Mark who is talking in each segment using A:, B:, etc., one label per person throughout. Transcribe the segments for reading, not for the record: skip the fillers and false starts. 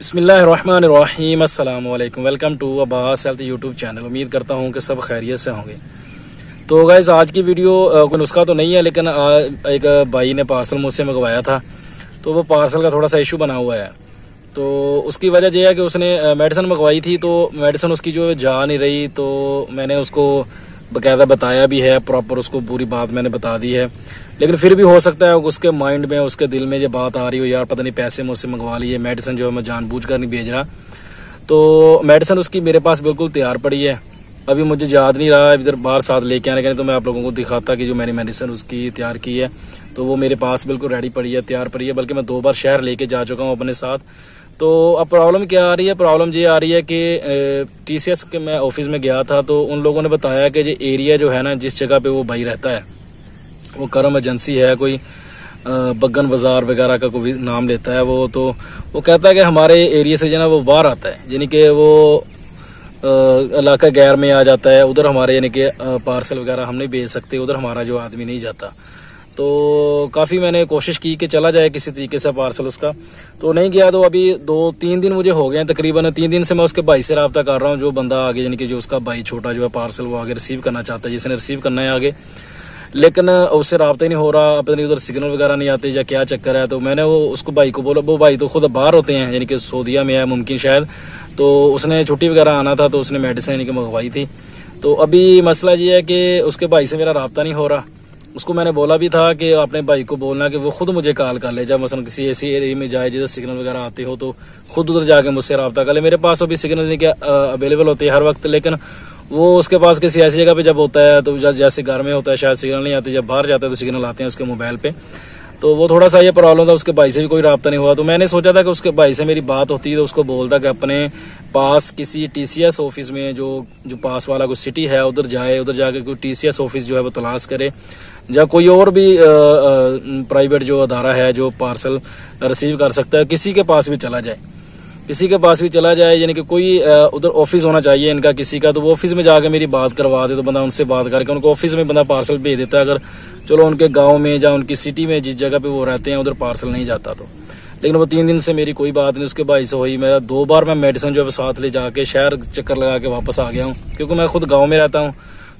A: बिस्मिल्लाहिर्रहमानिर्रहीम। अस्सलाम वालेकुम। Welcome to Abbas health YouTube channel. उम्मीद करता हूँ कि सब खैरियत से होंगे। तो गाइस आज की वीडियो कोई नुस्खा तो नहीं है, लेकिन एक भाई ने पार्सल मुझसे मंगवाया था, तो वो पार्सल का थोड़ा सा इशू बना हुआ है। तो उसकी वजह यह है कि उसने मेडिसिन मंगवाई थी, तो मेडिसिन उसकी जो है जा नहीं रही। तो मैंने उसको बाकायदा बताया भी है, प्रॉपर उसको पूरी बात मैंने बता दी है, लेकिन फिर भी हो सकता है उसके माइंड में, उसके दिल में ये बात आ रही हो, यार पता नहीं पैसे मुझसे मंगवा लिए, मेडिसिन जो है मैं जानबूझकर नहीं भेज रहा। तो मेडिसिन उसकी मेरे पास बिल्कुल तैयार पड़ी है। अभी मुझे याद नहीं रहा इधर बाहर साथ लेके आने का, तो मैं आप लोगों को दिखाता कि जो मैंने मेडिसिन उसकी तैयार की है, तो वो मेरे पास बिल्कुल रेडी पड़ी है, तैयार पड़ी है। बल्कि मैं 2 बार शहर लेके जा चुका हूँ अपने साथ। तो अब प्रॉब्लम क्या आ रही है? प्रॉब्लम ये आ रही है कि TCS के मैं ऑफिस में गया था, तो उन लोगों ने बताया कि ये एरिया जो है ना, जिस जगह पे वो भाई रहता है, वो करम एजेंसी है, कोई बग्गन बाजार वगैरह का कोई नाम लेता है वो। तो वो कहता है कि हमारे एरिया से जो ना वो बाहर आता है, यानी कि वो इलाका गैर में आ जाता है, उधर हमारे यानी कि पार्सल वगैरह हम नहीं भेज सकते, उधर हमारा जो आदमी नहीं जाता। तो काफ़ी मैंने कोशिश की कि चला जाए किसी तरीके से पार्सल उसका, तो नहीं गया। तो अभी 2-3 दिन मुझे हो गए हैं, तकरीबन 3 दिन से मैं उसके भाई से रब्ता कर रहा हूँ, जो बंदा आगे यानी कि जो उसका भाई छोटा जो है पार्सल वो आगे रिसीव करना चाहता है, जिसने रिसीव करना है आगे, लेकिन उससे रब्ता ही नहीं हो रहा। पता नहीं उधर सिग्नल वगैरह नहीं आते या क्या चक्कर है। तो मैंने वो उसको भाई को बोला, वो भाई तो खुद बाहर होते हैं, यानी कि सऊदीया में है मुमकिन शायद, तो उसने छुट्टी वगैरह आना था, तो उसने मेडिसिन यानी कि मंगवाई थी। तो अभी मसला ये है कि उसके भाई से मेरा रब्ता नहीं हो रहा। उसको मैंने बोला भी था कि अपने भाई को बोलना कि वो खुद मुझे कॉल कर ले, जब मसलन किसी ऐसी एरिया में जाए जिधर सिग्नल वगैरह आते हो, तो खुद उधर जाके मुझसे रब्ता कर ले। मेरे पास अभी सिग्नल नहीं क्या अवेलेबल होते हैं हर वक्त, लेकिन वो उसके पास किसी ऐसी जगह पे जब होता है, तो जैसे घर में होता है शायद सिग्नल नहीं आते, जब बाहर जाता है तो सिग्नल आते हैं उसके मोबाइल पे। तो वो थोड़ा सा ये प्रॉब्लम था, उसके भाई से भी कोई रब्ता नहीं हुआ। तो मैंने सोचा था कि उसके भाई से मेरी बात होती तो उसको बोलता कि अपने पास किसी TCS ऑफिस में जो पास वाला कोई सिटी है उधर जाए, उधर जाके कोई TCS ऑफिस जो है वो तलाश करे, या कोई और भी प्राइवेट जो अदारा है जो पार्सल रिसीव कर सकता है, किसी के पास भी चला जाए, किसी के पास भी चला जाए, यानी कि कोई उधर ऑफिस होना चाहिए इनका किसी का। तो वो ऑफिस में जाके मेरी बात करवा दे, तो बंदा उनसे बात करके उनको ऑफिस में बंदा पार्सल भेज देता है। अगर चलो उनके गांव में या उनकी सिटी में जिस जगह पे वो रहते हैं उधर पार्सल नहीं जाता तो। लेकिन वो 3 दिन से मेरी कोई बात नहीं उसके भाई से हुई। मेरा 2 बार मैं मेडिसिन जो है साथ ले जाके शहर चक्कर लगा के वापस आ गया हूँ, क्योंकि मैं खुद गाँव में रहता हूँ।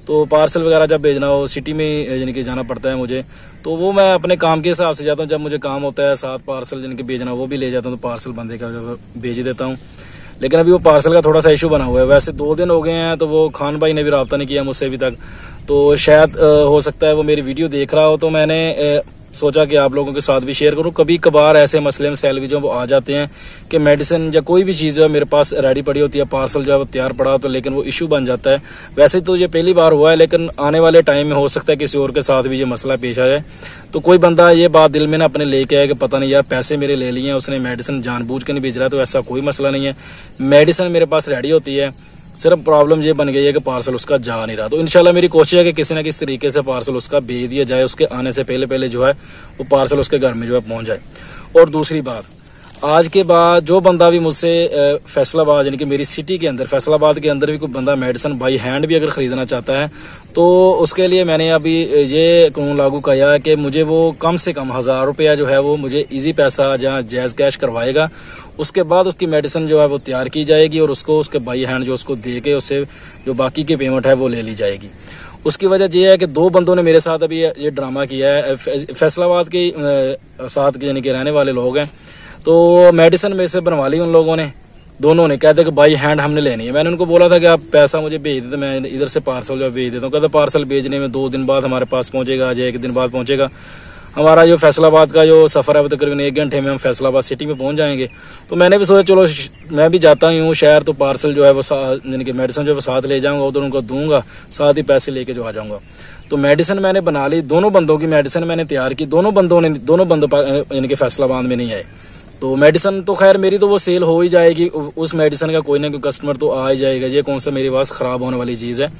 A: तो पार्सल वगैरह जब भेजना हो सिटी में यानी कि जाना पड़ता है मुझे, तो वो मैं अपने काम के हिसाब से जाता हूँ। जब मुझे काम होता है साथ पार्सल यानी कि भेजना, वो भी ले जाता हूँ, तो पार्सल बंदे का जो भेज देता हूँ। लेकिन अभी वो पार्सल का थोड़ा सा इशू बना हुआ है। वैसे 2 दिन हो गए हैं, तो वो खान भाई ने भी रब्ता नहीं किया मुझसे अभी तक। तो शायद हो सकता है वो मेरी वीडियो देख रहा हो, तो मैंने सोचा कि आप लोगों के साथ भी शेयर करूं। कभी कभार ऐसे मसले मसाइल भी जो वो आ जाते हैं कि मेडिसिन या कोई भी चीज़ जो है मेरे पास रेडी पड़ी होती है, पार्सल जो है वो तैयार पड़ा, तो लेकिन वो इशू बन जाता है। वैसे तो ये पहली बार हुआ है, लेकिन आने वाले टाइम में हो सकता है किसी और के साथ भी ये मसला पेश आ जाए। तो कोई बंदा ये बात दिल में ना अपने लेके आए कि पता नहीं यार पैसे मेरे ले लिए हैं, उसने मेडिसिन जानबूझ के नहीं भेज रहा, तो ऐसा कोई मसला नहीं है। मेडिसिन मेरे पास रेडी होती है, सिर्फ प्रॉब्लम ये बन गई है कि पार्सल उसका जा नहीं रहा। तो इंशाल्लाह मेरी कोशिश है कि किसी न किसी तरीके से पार्सल उसका भेज दिया जाए, उसके आने से पहले जो है वो पार्सल उसके घर में जो है पहुंच जाए। और दूसरी बात, आज के बाद जो बंदा भी मुझसे फैसलाबाद यानी कि मेरी सिटी के अंदर, फैसलाबाद के अंदर भी कोई बंदा मेडिसिन बाई हैंड भी अगर खरीदना चाहता है, तो उसके लिए मैंने अभी ये कानून लागू किया है कि मुझे वो कम से कम 1000 रुपया जो है वो मुझे इजी पैसा जहाँ जायज़ कैश करवाएगा, उसके बाद उसकी मेडिसिन जो है वो तैयार की जाएगी और उसको उसके बाई हैंड जो उसको दे के उससे जो बाकी की पेमेंट है वो ले ली जाएगी। उसकी वजह यह है कि 2 बंदों ने मेरे साथ अभी ये ड्रामा किया है। फैसलाबाद के साथ के यानी कि रहने वाले लोग हैं, तो मेडिसिन में से बनवा ली उन लोगों ने, दोनों ने कहते कि बाई हैंड हमने लेनी है। मैंने उनको बोला था कि आप पैसा मुझे भेज देते, मैं इधर से पार्सल जो भेज देता हूँ। कहते पार्सल भेजने में 2 दिन बाद हमारे पास पहुंचेगा, आज 1 दिन बाद पहुंचेगा। हमारा जो फैसलाबाद का जो सफ़र है वो तकरीबन 1 घंटे में हम फैसलाबाद सिटी में पहुंच जाएंगे। तो मैंने भी सोचा चलो मैं भी जाता ही हूँ शहर, तो पार्सल जो है वो यानी कि मेडिसिन जो है वो साथ ले जाऊँगा, उधर उनको दूंगा, साथ ही पैसे लेके जो आ जाऊँगा। तो मेडिसिन मैंने बना ली, दोनों बंदों की मेडिसिन मैंने तैयार की। दोनों बंदों यानी कि फैसलाबाद में नहीं आए। तो मेडिसिन तो खैर मेरी तो वो सेल हो ही जाएगी, उस मेडिसिन का कोई ना कोई कस्टमर तो आ ही जाएगा। ये कौन सा मेरे पास ख़राब होने वाली चीज़ है।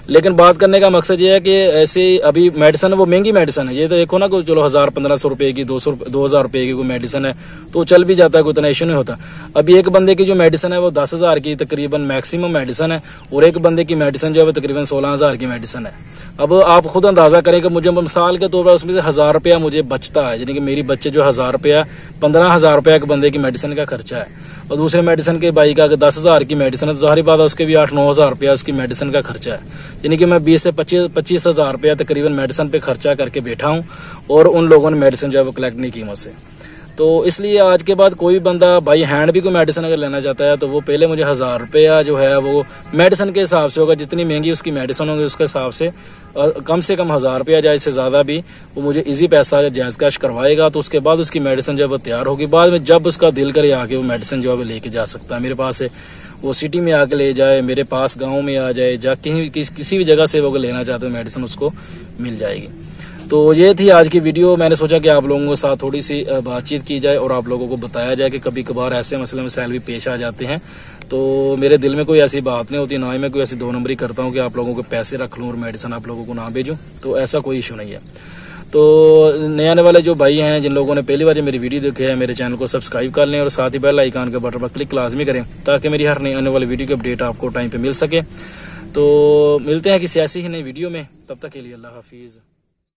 A: लेकिन बात करने का मकसद ये है कि ऐसे अभी मेडिसिन वो महंगी मेडिसिन है। ये तो देखो ना कोई चलो 1000-1500 रुपए की 2000 रुपए की कोई मेडिसिन है तो चल भी जाता है, कोई इतना इशू नहीं होता। अभी एक बंदे की जो मेडिसिन है वो 10,000 की तकरीबन मैक्सिमम मेडिसिन है, और एक बंदे की मेडिसिन जो है वो तकरीबन 16,000 की मेडिसिन है। अब आप खुद अंदाजा करें कि मुझे मिसाल के तौर पर उसमें से 1000 रुपया मुझे बचता है, यानी कि मेरी बच्चे जो 1000 रुपया 15,000 रुपया एक बंदे की मेडिसिन का खर्चा है। और दूसरे मेडिसिन के भाई का 10,000 की मेडिसिन है तो जाहिर बात है उसके भी 8-9 हज़ार रुपया उसकी मेडिसिन का खर्चा है। यानी कि मैं 20 से 25 हज़ार रुपया तकरीबन मेडिसिन पे खर्चा करके बैठा हूँ और उन लोगों ने मेडिसिन जो है वो कलेक्ट नहीं की मुझसे। तो इसलिए आज के बाद कोई बंदा बाई हैंड भी कोई मेडिसिन अगर लेना चाहता है तो वो पहले मुझे 1,000 रुपया जो है वो मेडिसिन के हिसाब से होगा, जितनी महंगी उसकी मेडिसिन होगी उसके हिसाब से कम 1,000 रुपया या इससे ज़्यादा भी वो मुझे इजी पैसा जायज़ कैश करवाएगा। तो उसके बाद उसकी मेडिसिन जो है वो तैयार होगी। बाद में जब उसका दिल करे आके वो मेडिसिन जो है वो लेके जा सकता है मेरे पास से, वो सिटी में आके ले जाए, मेरे पास गाँव में आ जाए, जा कहीं किसी भी जगह से वो लेना चाहते हो मेडिसिन उसको मिल जाएगी। तो ये थी आज की वीडियो। मैंने सोचा कि आप लोगों के साथ थोड़ी सी बातचीत की जाए और आप लोगों को बताया जाए कि कभी कभार ऐसे मसले मसाइल भी पेश आ जाते हैं। तो मेरे दिल में कोई ऐसी बात नहीं होती, ना ही मैं कोई ऐसी 2 नंबरी करता हूँ कि आप लोगों के पैसे रख लूँ और मेडिसिन आप लोगों को ना भेजूँ, तो ऐसा कोई इशू नहीं है। तो नए आने वाले जो भाई हैं, जिन लोगों ने पहली बार मेरी वीडियो देखे हैं, मेरे चैनल को सब्सक्राइब कर लें और साथ ही बेल आइकन के बटन पर क्लिक लाजमी करें ताकि मेरी हर नई आने वाली वीडियो की अपडेट आपको टाइम पे मिल सके। तो मिलते हैं किसी ऐसी ही नई वीडियो में, तब तक के लिए अल्लाह हाफिज़।